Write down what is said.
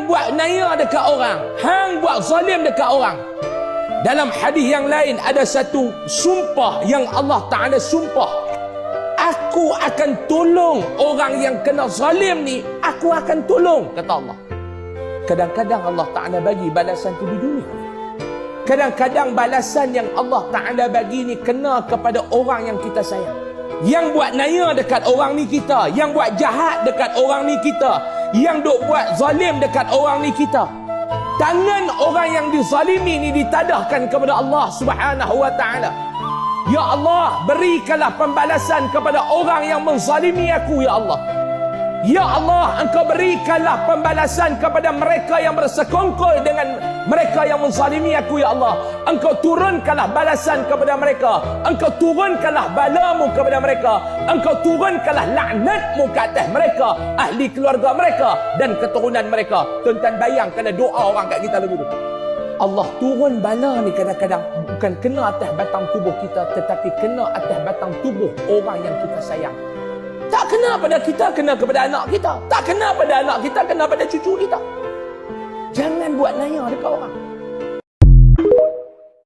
hang buat naya dekat orang, hang buat zalim dekat orang. Dalam hadis yang lain ada satu sumpah yang Allah Ta'ala sumpah, aku akan tolong orang yang kena zalim ni, aku akan tolong, kata Allah. Kadang-kadang Allah Ta'ala bagi balasan tu di dunia. Kadang-kadang balasan yang Allah Ta'ala bagi ni kena kepada orang yang kita sayang. Yang buat naya dekat orang ni kita, yang buat jahat dekat orang ni kita, yang duk buat zalim dekat orang ni kita. Tangan orang yang dizalimi ni ditadahkan kepada Allah Subhanahu wa Ta'ala. Ya Allah, berikanlah pembalasan kepada orang yang menzalimi aku, ya Allah. Ya Allah, Engkau berikanlah pembalasan kepada mereka yang bersekongkol dengan mereka yang menzalimi aku, ya Allah. Engkau turunkanlah balasan kepada mereka. Engkau turunkanlah balamu kepada mereka. Engkau turunkanlah laknatmu ke atas mereka, ahli keluarga mereka dan keturunan mereka. Tuan-tuan bayangkan doa orang kat kita lagu tu. Allah turun bala ni kadang-kadang bukan kena atas batang tubuh kita, tetapi kena atas batang tubuh orang yang kita sayang. Tak kena pada kita, kena kepada anak kita. Tak kena pada anak kita, kena pada cucu kita. Jangan buat naya dekat orang.